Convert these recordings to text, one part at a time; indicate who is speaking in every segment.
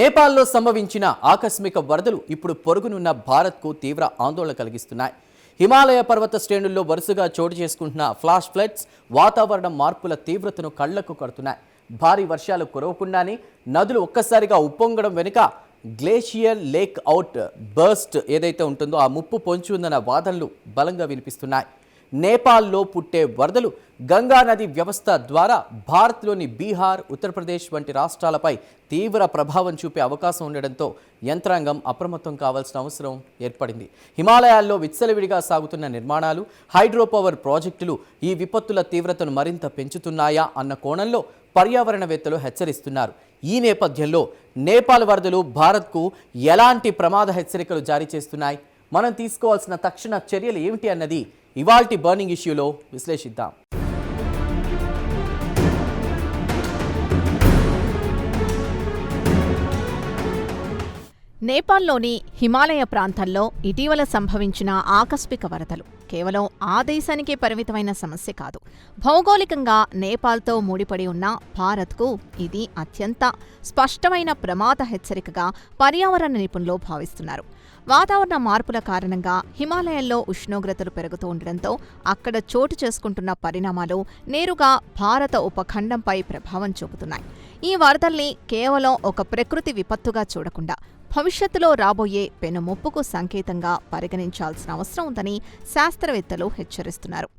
Speaker 1: నేపాల్లో సంభవించిన ఆకస్మిక వరదలు ఇప్పుడు పొరుగునున్న భారత్కు తీవ్ర ఆందోళన కలిగిస్తున్నాయి. హిమాలయ పర్వత శ్రేణుల్లో వరుసగా చోటు చేసుకుంటున్న ఫ్లాష్ ఫ్లడ్స్ వాతావరణ మార్పుల తీవ్రతను కళ్లకు కడుతున్నాయి. భారీ వర్షాలు కురవకుండానే నదులు ఒక్కసారిగా ఉప్పొంగడం వెనుక గ్లేషియర్ లేక్ అవుట్ బర్స్ట్ ఏదైతే ఉంటుందో ఆ ముప్పు పొంచి ఉందన్న వాదనలు బలంగా వినిపిస్తున్నాయి. నేపాల్లో పుట్టే వరదలు గంగా నది వ్యవస్థ ద్వారా భారత్లోని బీహార్, ఉత్తరప్రదేశ్ వంటి రాష్ట్రాలపై తీవ్ర ప్రభావం చూపే అవకాశం ఉండడంతో యంత్రాంగం అప్రమత్తం కావాల్సిన అవసరం ఏర్పడింది. హిమాలయాల్లో విచ్చలవిడిగా సాగుతున్న నిర్మాణాలు, హైడ్రో పవర్ ప్రాజెక్టులు ఈ విపత్తుల తీవ్రతను మరింత పెంచుతున్నాయా అన్న కోణంలో పర్యావరణవేత్తలు హెచ్చరిస్తున్నారు. ఈ నేపథ్యంలో నేపాల్ వరదలు భారత్కు ఎలాంటి ప్రమాద హెచ్చరికలు జారీ చేస్తున్నాయి, మనం తీసుకోవాల్సిన తక్షణ చర్యలు ఏమిటి అన్నది ఇవాల్టి బర్నింగ్ ఇష్యూలో విశ్లేషిద్దాం.
Speaker 2: నేపాల్లోని హిమాలయ ప్రాంతాల్లో ఇటీవల సంభవించిన ఆకస్మిక వరదలు కేవలం ఆ దేశానికే పరిమితమైన సమస్య కాదు. భౌగోళికంగా నేపాల్తో ముడిపడి ఉన్న భారత్కు ఇది అత్యంత స్పష్టమైన ప్రమాద హెచ్చరికగా పర్యావరణ నిపుణులు భావిస్తున్నారు. వాతావరణ మార్పుల కారణంగా హిమాలయాల్లో ఉష్ణోగ్రతలు పెరుగుతూ ఉండడంతో అక్కడ చోటు చేసుకుంటున్న పరిణామాలు నేరుగా భారత ఉపఖండంపై ప్రభావం చూపుతున్నాయి. ఈ వరదల్ని కేవలం ఒక ప్రకృతి విపత్తుగా చూడకుండా భవిష్యత్తులో రాబోయే పెనుముప్పుకు సంకేతంగా పరిగణించాల్సిన అవసరం ఉందని శాస్త్రవేత్తలు హెచ్చరిస్తున్నారు.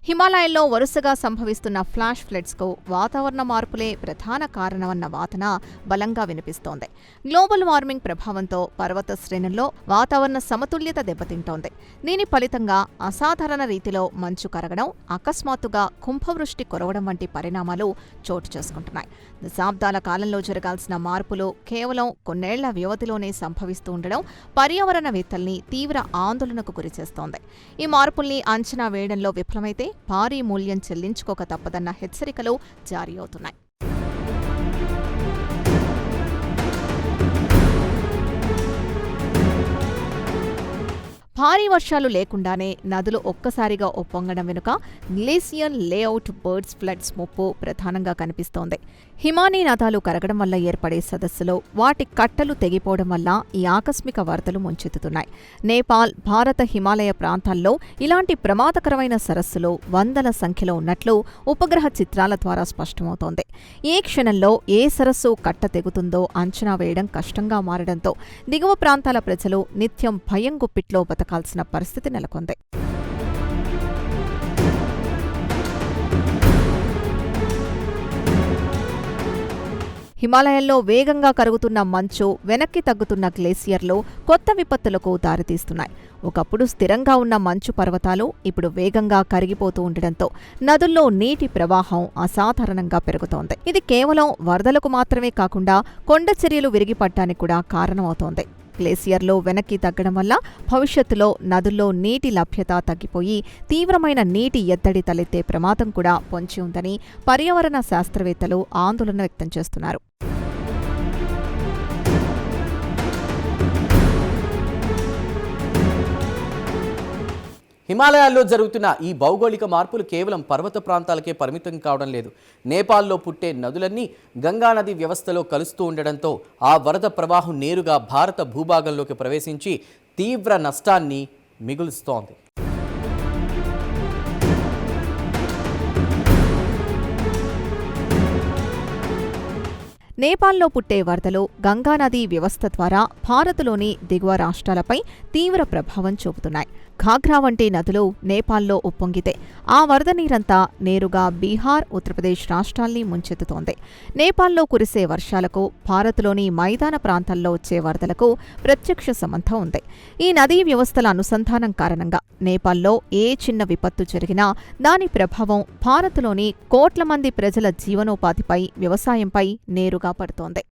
Speaker 2: హిమాలయాల్లో వరుసగా సంభవిస్తున్న ఫ్లాష్ ఫ్లడ్స్కు వాతావరణ మార్పులే ప్రధాన కారణమన్న వాదన బలంగా వినిపిస్తోంది. గ్లోబల్ వార్మింగ్ ప్రభావంతో పర్వత శ్రేణుల్లో వాతావరణ సమతుల్యత దెబ్బతింటోంది. దీని ఫలితంగా అసాధారణ రీతిలో మంచు కరగడం, అకస్మాత్తుగా కుంభవృష్టి కురవడం వంటి పరిణామాలు చోటు చేసుకుంటున్నాయి. దశాబ్దాల కాలంలో జరగాల్సిన మార్పులు కేవలం కొన్నేళ్ల వ్యవధిలోనే సంభవిస్తూ ఉండడం పర్యావరణవేత్తల్ని తీవ్ర ఆందోళనకు గురిచేస్తోంది. ఈ మార్పుల్ని అంచనా వేయడంలో విఫలమైతే భారీ మూల్యం చెల్లించుకోక తప్పదన్న హెచ్చరికలు జారీ అవుతున్నాయి. భారీ వర్షాలు లేకుండానే నదులు ఒక్కసారిగా ఉప్పొంగడం వెనుక గ్లేసియర్ లేఅవుట్ బర్డ్స్ ఫ్లడ్స్ ముప్పు ప్రధానంగా కనిపిస్తోంది. హిమానీ నదాలు కరగడం వల్ల ఏర్పడే సదస్సులో వాటి కట్టలు తెగిపోవడం వల్ల ఈ ఆకస్మిక వరదలు ముంచెత్తుతున్నాయి. నేపాల్, భారత హిమాలయ ప్రాంతాల్లో ఇలాంటి ప్రమాదకరమైన సరస్సులు వందల సంఖ్యలో ఉన్నట్లు ఉపగ్రహ చిత్రాల ద్వారా స్పష్టమవుతోంది. ఏ క్షణంలో ఏ సరస్సు కట్ట తెగుతుందో అంచనా వేయడం కష్టంగా మారడంతో దిగువ ప్రాంతాల ప్రజలు నిత్యం భయం గుప్పిట్లో బతకాల్సిన పరిస్థితి నెలకొంది. హిమాలయాల్లో వేగంగా కరుగుతున్న మంచు, వెనక్కి తగ్గుతున్న గ్లేసియర్లు కొత్త విపత్తులకు దారితీస్తున్నాయి. ఒకప్పుడు స్థిరంగా ఉన్న మంచు పర్వతాలు ఇప్పుడు వేగంగా కరిగిపోతూ ఉండడంతో నదుల్లో నీటి ప్రవాహం అసాధారణంగా పెరుగుతోంది. ఇది కేవలం వరదలకు మాత్రమే కాకుండా కొండ చర్యలు విరిగిపడటానికి కూడా కారణమవుతోంది. గ్లేసియర్లు వెనక్కి తగ్గడం వల్ల భవిష్యత్తులో నదుల్లో నీటి లభ్యత తగ్గిపోయి తీవ్రమైన నీటి ఎద్దడి తలెత్తే ప్రమాదం కూడా పొంచి ఉందని పర్యావరణ శాస్త్రవేత్తలు ఆందోళన వ్యక్తం చేస్తున్నారు.
Speaker 1: హిమాలయాల్లో జరుగుతున్న ఈ భౌగోళిక మార్పులు కేవలం పర్వత ప్రాంతాలకే పరిమితం కావడం లేదు. నేపాల్లో పుట్టే నదులన్నీ గంగానది వ్యవస్థలో కలుస్తూ ఉండడంతో ఆ వరద ప్రవాహం నేరుగా భారత భూభాగంలోకి ప్రవేశించి తీవ్ర నష్టాన్ని మిగులుస్తోంది.
Speaker 2: నేపాల్లో పుట్టే వరదలు గంగానదీ వ్యవస్థ ద్వారా భారత్లోని దిగువ రాష్ట్రాలపై తీవ్ర ప్రభావం చూపుతున్నాయి. ఘాఘ్రా వంటి నదులు నేపాల్లో ఉప్పొంగితే ఆ వరద నీరంతా నేరుగా బీహార్, ఉత్తరప్రదేశ్ రాష్ట్రాల్ని ముంచెత్తుతోంది. నేపాల్లో కురిసే వర్షాలకు భారత్లోని మైదాన ప్రాంతాల్లో వచ్చే వరదలకు ప్రత్యక్ష సంబంధం ఉంది. ఈ నదీ వ్యవస్థల అనుసంధానం కారణంగా నేపాల్లో ఏ చిన్న విపత్తు జరిగినా దాని ప్రభావం భారత్లోని కోట్ల మంది ప్రజల జీవనోపాధిపై, వ్యవసాయంపై నేరుగా పడుతోంది.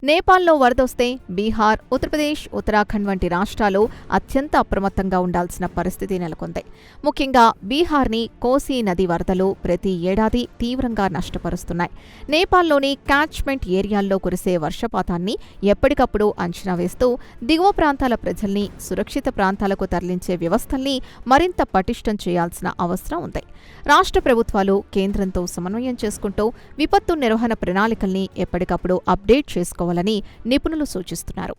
Speaker 2: నేపాల్లో వరదొస్తే బీహార్, ఉత్తరప్రదేశ్, ఉత్తరాఖండ్ వంటి రాష్ట్రాలు అత్యంత అప్రమత్తంగా ఉండాల్సిన పరిస్థితి నెలకొంది. ముఖ్యంగా బీహార్ని కోసీ నది వరదలు ప్రతి ఏడాది తీవ్రంగా నష్టపరుస్తున్నాయి. నేపాల్లోని క్యాచ్మెంట్ ఏరియాల్లో కురిసే వర్షపాతాన్ని ఎప్పటికప్పుడు అంచనా వేస్తూ దిగువ ప్రాంతాల ప్రజల్ని సురక్షిత ప్రాంతాలకు తరలించే వ్యవస్థల్ని మరింత పటిష్టం చేయాల్సిన అవసరం ఉంది. రాష్ట్ర ప్రభుత్వాలు కేంద్రంతో సమన్వయం చేసుకుంటూ విపత్తు నిర్వహణ ప్రణాళికల్ని ఎప్పటికప్పుడు అప్డేట్ చేసుకోవాలని నిపుణులు సూచిస్తున్నారు.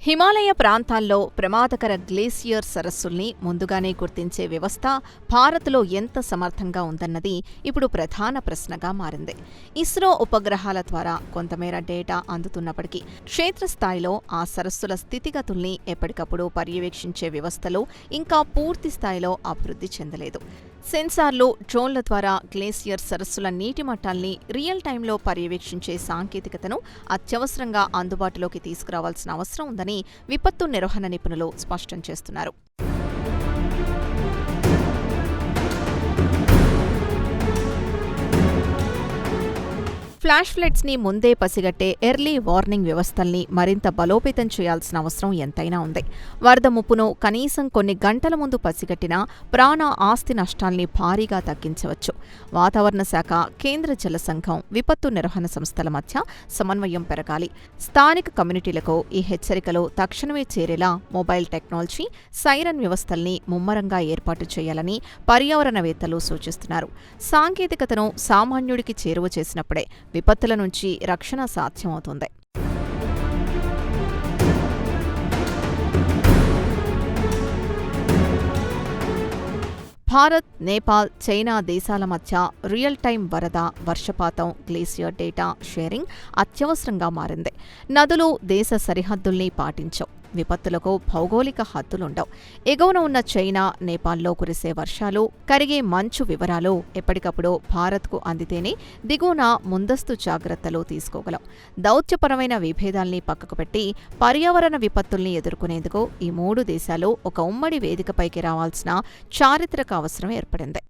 Speaker 2: హిమాలయ ప్రాంతాల్లో ప్రమాదకర గ్లేసియర్ సరస్సుల్ని ముందుగానే గుర్తించే వ్యవస్థ భారత్లో ఎంత సమర్థంగా ఉందన్నది ఇప్పుడు ప్రధాన ప్రశ్నగా మారింది. ఇస్రో ఉపగ్రహాల ద్వారా కొంతమేర డేటా అందుతున్నప్పటికీ క్షేత్రస్థాయిలో ఆ సరస్సుల స్థితిగతుల్ని ఎప్పటికప్పుడు పర్యవేక్షించే వ్యవస్థలు ఇంకా పూర్తి స్థాయిలో అభివృద్ధి చెందలేదు. సెన్సార్లు, డ్రోన్ల ద్వారా గ్లేసియర్ సరస్సుల నీటి మట్టాల్ని రియల్ టైంలో పర్యవేక్షించే సాంకేతికతను అత్యవసరంగా అందుబాటులోకి తీసుకురావాల్సిన అవసరం ఉందని విపత్తు నిర్వహణ నిపుణులు స్పష్టం చేస్తున్నారు. ఫ్లాష్ ఫ్లడ్స్ని ముందే పసిగట్టే ఎర్లీ వార్నింగ్ వ్యవస్థల్ని మరింత బలోపేతం చేయాల్సిన అవసరం ఎంతైనా ఉంది. వరద ముప్పును కనీసం కొన్ని గంటల ముందు పసిగట్టినా ప్రాణ ఆస్తి నష్టాల్ని భారీగా తగ్గించవచ్చు. వాతావరణ శాఖ, కేంద్ర జల సంఘం, విపత్తు నిర్వహణ సంస్థల మధ్య సమన్వయం పెరగాలి. స్థానిక కమ్యూనిటీలకు ఈ హెచ్చరికలు తక్షణమే చేరేలా మొబైల్ టెక్నాలజీ, సైరన్ వ్యవస్థల్ని ముమ్మరంగా ఏర్పాటు చేయాలని పర్యావరణవేత్తలు సూచిస్తున్నారు. సాంకేతికతను సామాన్యుడికి చేరువ చేసినప్పుడే విపత్తుల నుంచి రక్షణ సాధ్యమవుతుంది. భారత్, నేపాల్, చైనా దేశాల మధ్య రియల్ టైం వరద, వర్షపాతం, గ్లేసియర్ డేటా షేరింగ్ అత్యవసరంగా మారింది. నదులు దేశ సరిహద్దుల్ని పాటించవు. విపత్తులకు భౌగోళిక హద్దులుండవు. ఎగువన ఉన్న చైనా, నేపాల్లో కురిసే వర్షాలు, కరిగే మంచు వివరాలు ఎప్పటికప్పుడు భారత్కు అందితేనే దిగువన ముందస్తు జాగ్రత్తలు తీసుకోగలం. దౌత్యపరమైన విభేదాల్ని పక్కకు పెట్టి పర్యావరణ విపత్తుల్ని ఎదుర్కొనేందుకు ఈ మూడు దేశాలు ఒక ఉమ్మడి వేదికపైకి రావాల్సిన చారిత్రక అవసరం ఏర్పడింది.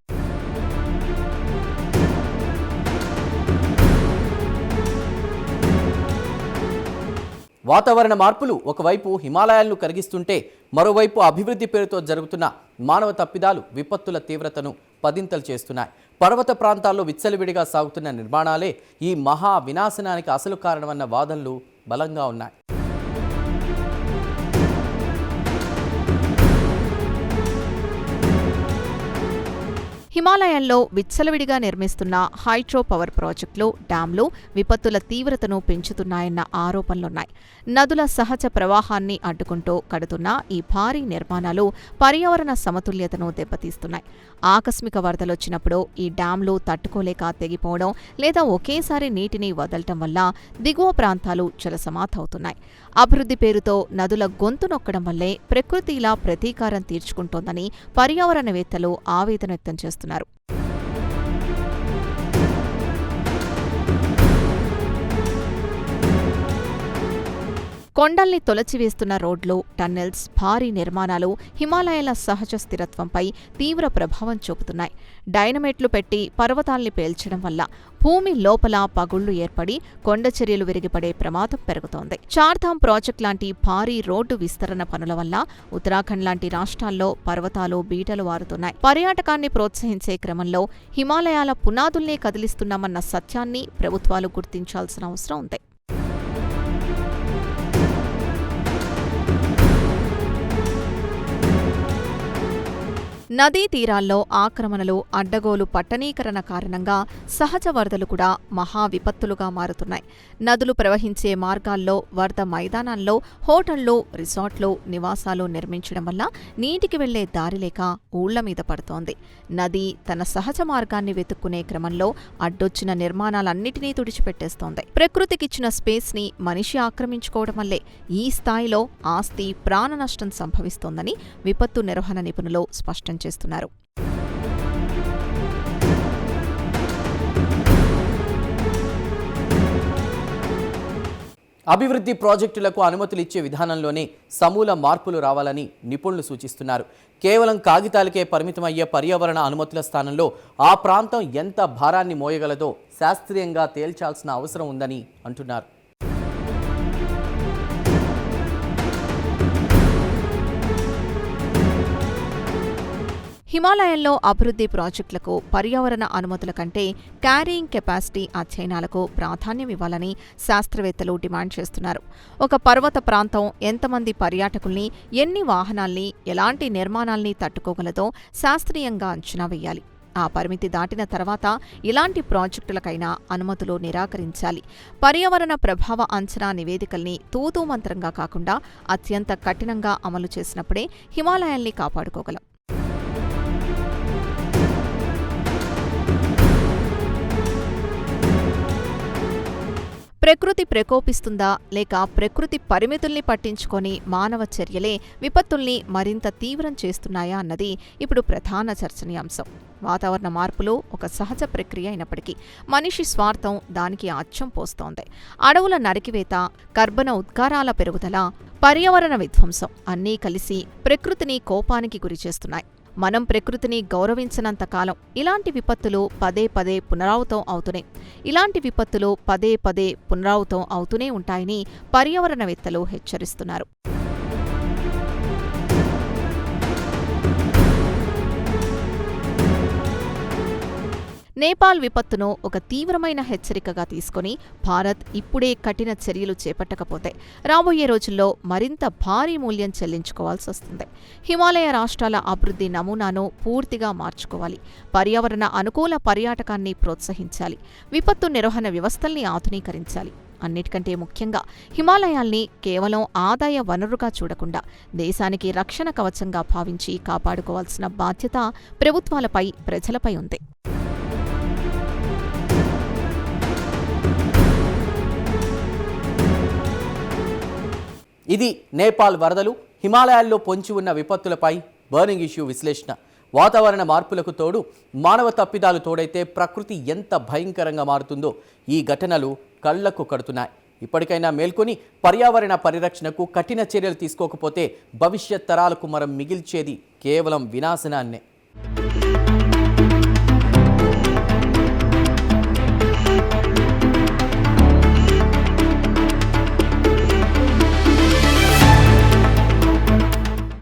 Speaker 1: వాతావరణ మార్పులు ఒకవైపు హిమాలయాలను కరిగిస్తుంటే మరోవైపు అభివృద్ధి పేరుతో జరుగుతున్న మానవ తప్పిదాలు విపత్తుల తీవ్రతను పదింతలు చేస్తున్నాయి. పర్వత ప్రాంతాల్లో విచ్చలవిడిగా సాగుతున్న నిర్మాణాలే ఈ మహా వినాశనానికి అసలు కారణమన్న వాదనలు బలంగా ఉన్నాయి.
Speaker 2: హిమాలయాల్లో విచ్చలవిడిగా నిర్మిస్తున్న హైడ్రో పవర్ ప్రాజెక్టులు, డ్యాంలు విపత్తుల తీవ్రతను పెంచుతున్నాయన్న ఆరోపణలున్నాయి. నదుల సహజ ప్రవాహాన్ని అడ్డుకుంటూ కడుతున్న ఈ భారీ నిర్మాణాలు పర్యావరణ సమతుల్యతను దెబ్బతీస్తున్నాయి. ఆకస్మిక వరదలొచ్చినప్పుడు ఈ డ్యాంలు తట్టుకోలేక తెగిపోవడం లేదా ఒకేసారి నీటిని వదలటం వల్ల దిగువ ప్రాంతాలు జలసమాధవుతున్నాయి. అభివృద్ధి పేరుతో నదుల గొంతు నొక్కడం వల్లే ప్రకృతి ఇలా ప్రతీకారం తీర్చుకుంటోందని పర్యావరణవేత్తలు ఆవేదన వ్యక్తం చేస్తున్నారు. కొండల్ని తొలచివేస్తున్న రోడ్లు, టన్నెల్స్, భారీ నిర్మాణాలు హిమాలయాల సహజ స్థిరత్వంపై తీవ్ర ప్రభావం చూపుతున్నాయి. డైనమైట్లు పెట్టి పర్వతాల్ని పేల్చడం వల్ల భూమి లోపల పగుళ్లు ఏర్పడి కొండచర్యలు విరిగిపడే ప్రమాదం పెరుగుతోంది. చార్ధామ్ ప్రాజెక్ట్ లాంటి భారీ రోడ్డు విస్తరణ పనుల వల్ల ఉత్తరాఖండ్ లాంటి రాష్ట్రాల్లో పర్వతాలు బీటలు వారుతున్నాయి. పర్యాటకాన్ని ప్రోత్సహించే క్రమంలో హిమాలయాల పునాదుల్నే కదిలిస్తున్నామన్న సత్యాన్ని ప్రభుత్వాలు గుర్తించాల్సిన అవసరం ఉంది. నదీ తీరాల్లో ఆక్రమణలు, అడ్డగోలు పట్టణీకరణ కారణంగా సహజ వరదలు కూడా మహా విపత్తులుగా మారుతున్నాయి. నదులు ప్రవహించే మార్గాల్లో, వరద మైదానాల్లో హోటళ్లు, రిసార్ట్లు, నివాసాలు నిర్మించడం వల్ల నీటికి వెళ్లే దారి లేక ఊళ్ల మీద పడుతోంది. నది తన సహజ మార్గాన్ని వెతుక్కునే క్రమంలో అడ్డొచ్చిన నిర్మాణాలన్నిటినీ తుడిచిపెట్టేస్తోంది. ప్రకృతికిచ్చిన స్పేస్ ని మనిషి ఆక్రమించుకోవడం వల్లే ఈ స్థాయిలో ఆస్తి, ప్రాణ నష్టం సంభవిస్తోందని విపత్తు నిర్వహణ నిపుణులు స్పష్టం చేస్తున్నారు.
Speaker 1: అభివృద్ధి ప్రాజెక్టులకు అనుమతులు ఇచ్చే విధానంలోనే సమూల మార్పులు రావాలని నిపుణులు సూచిస్తున్నారు. కేవలం కాగితాలకే పరిమితమయ్యే పర్యావరణ అనుమతుల స్థానంలో ఆ ప్రాంతం ఎంత భారాన్ని మోయగలదో శాస్త్రీయంగా తేల్చాల్సిన అవసరం ఉందని అంటున్నారు.
Speaker 2: హిమాలయాల్లో అభివృద్ధి ప్రాజెక్టులకు పర్యావరణ అనుమతుల కంటే క్యారీయింగ్ కెపాసిటీ అధ్యయనాలకు ప్రాధాన్యం ఇవ్వాలని శాస్త్రవేత్తలు డిమాండ్ చేస్తున్నారు. ఒక పర్వత ప్రాంతం ఎంతమంది పర్యాటకుల్ని, ఎన్ని వాహనాల్ని, ఎలాంటి నిర్మాణాల్ని తట్టుకోగలదో శాస్త్రీయంగా అంచనా వేయాలి. ఆ పరిమితి దాటిన తర్వాత ఇలాంటి ప్రాజెక్టులకైనా అనుమతులు నిరాకరించాలి. పర్యావరణ ప్రభావ అంచనా నివేదికల్ని తూతూ మంత్రంగా కాకుండా అత్యంత కఠినంగా అమలు చేసినప్పుడే హిమాలయాల్ని కాపాడుకోగలం. ప్రకృతి ప్రకోపిస్తుందా లేక ప్రకృతి పరిమితుల్ని పట్టించుకొని మానవ చర్యలే విపత్తుల్ని మరింత తీవ్రం చేస్తున్నాయా అన్నది ఇప్పుడు ప్రధాన చర్చనీయాంశం. వాతావరణ మార్పులు ఒక సహజ ప్రక్రియ అయినప్పటికీ మనిషి స్వార్థం దానికి అచ్చం పోస్తోంది. అడవుల నరికివేత, కర్బన ఉద్గారాల పెరుగుదల, పర్యావరణ విధ్వంసం అన్నీ కలిసి ప్రకృతిని కోపానికి గురిచేస్తున్నాయి. మనం ప్రకృతిని గౌరవించనంతకాలం ఇలాంటి విపత్తులు పదే పదే పునరావృతం అవుతూనే ఉంటాయని పర్యావరణవేత్తలు హెచ్చరిస్తున్నారు. నేపాల్ విపత్తును ఒక తీవ్రమైన హెచ్చరికగా తీసుకుని భారత్ ఇప్పుడే కఠిన చర్యలు చేపట్టకపోతే రాబోయే రోజుల్లో మరింత భారీ మూల్యం చెల్లించుకోవాల్సి వస్తుంది. హిమాలయ రాష్ట్రాల అభివృద్ధి నమూనాను పూర్తిగా మార్చుకోవాలి. పర్యావరణ అనుకూల పర్యాటకాన్ని ప్రోత్సహించాలి. విపత్తు నిర్వహణ వ్యవస్థల్ని ఆధునీకరించాలి. అన్నిటికంటే ముఖ్యంగా హిమాలయాల్ని కేవలం ఆదాయ వనరుగా చూడకుండా దేశానికి రక్షణ కవచంగా భావించి కాపాడుకోవాల్సిన బాధ్యత ప్రభుత్వాలపై, ప్రజలపై ఉంది.
Speaker 1: ఇది నేపాల్ వరదలు, హిమాలయాల్లో పొంచి ఉన్న విపత్తులపై బర్నింగ్ ఇష్యూ విశ్లేషణ. వాతావరణ మార్పులకు తోడు మానవ తప్పిదాలు తోడైతే ప్రకృతి ఎంత భయంకరంగా మారుతుందో ఈ ఘటనలు కళ్లకు కడుతున్నాయి. ఇప్పటికైనా మేల్కొని పర్యావరణ పరిరక్షణకు కఠిన చర్యలు తీసుకోకపోతే భవిష్యత్ తరాలకు మనం మిగిల్చేది కేవలం వినాశనాన్నే.